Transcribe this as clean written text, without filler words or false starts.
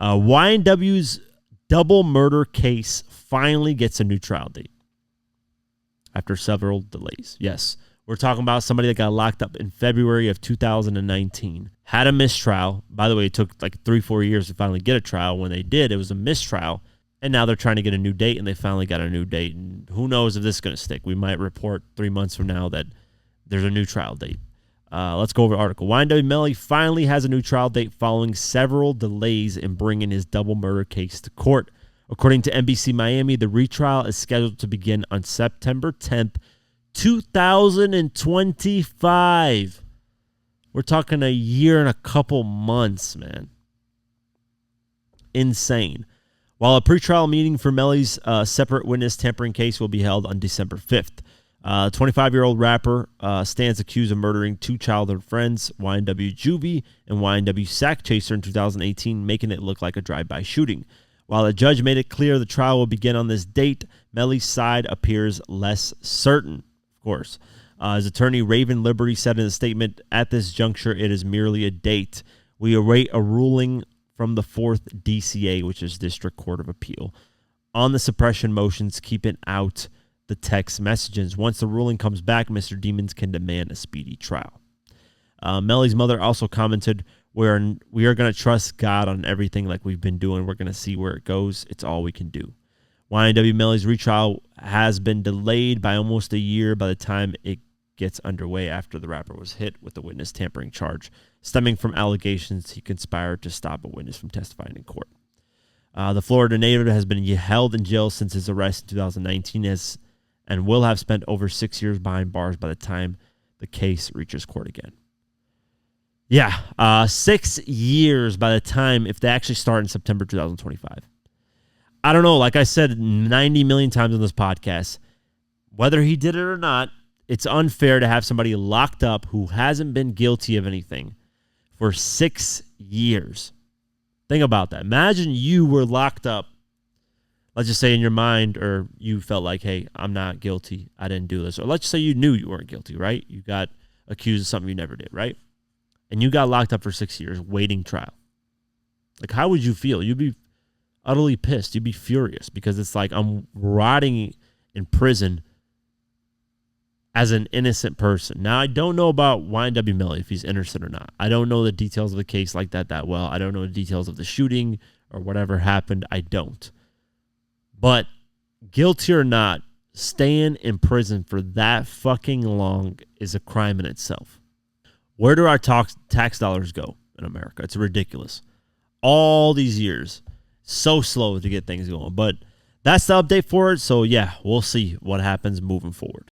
YNW's double murder case finally gets a new trial date after several delays. Yes, we're talking about somebody that got locked up in February of 2019. Had a mistrial. By the way, it took like 3-4 years to finally get a trial. When they did, it was a mistrial. And now they're trying to get a new date, and they finally got a new date. And who knows if this is going to stick. We might report 3 months from now that there's a new trial date. Let's go over the article. YNW Melly finally has a new trial date following several delays in bringing his double murder case to court. According to NBC Miami, the retrial is scheduled to begin on September 10th, 2025. We're talking a year and a couple months, man. Insane. While a pretrial meeting for Melly's separate witness tampering case will be held on December 5th. 25-year-old rapper stands accused of murdering 2 childhood friends, YNW Juvie and YNW Sack Chaser, in 2018, making it look like a drive-by shooting. While the judge made it clear the trial will begin on this date, Melly's side appears less certain, of course. His attorney, Raven Liberty, said in a statement, "At this juncture, it is merely a date. We await a ruling from the 4th DCA, which is District Court of Appeal, on the suppression motions, keeping out the text messages. Once the ruling comes back, Mr. Demons can demand a speedy trial." Melly's mother also commented, we are going to trust God on everything like we've been doing. We're going to see where it goes. It's all we can do. YNW Melly's retrial has been delayed by almost a year by the time it gets underway after the rapper was hit with the witness tampering charge, stemming from allegations he conspired to stop a witness from testifying in court. The Florida native has been held in jail since his arrest in 2019 and will have spent over 6 years behind bars by the time the case reaches court again. Yeah, 6 years by the time, if they actually start in September 2025. I don't know. Like I said 90 million times on this podcast, whether he did it or not, it's unfair to have somebody locked up who hasn't been guilty of anything for 6 years. Think about that. Imagine you were locked up, let's just say in your mind, or you felt like, hey, I'm not guilty. I didn't do this. Or let's just say you knew you weren't guilty, right? You got accused of something you never did, right? And you got locked up for 6 years waiting trial. Like, how would you feel? You'd be utterly pissed. You'd be furious because it's like I'm rotting in prison as an innocent person. Now, I don't know about YNW Melly, if he's innocent or not. I don't know the details of the case like that well. I don't know the details of the shooting or whatever happened. I don't. But guilty or not, staying in prison for that fucking long is a crime in itself. Where do our tax dollars go in America? It's ridiculous. All these years, so slow to get things going. But that's the update for it. So, yeah, we'll see what happens moving forward.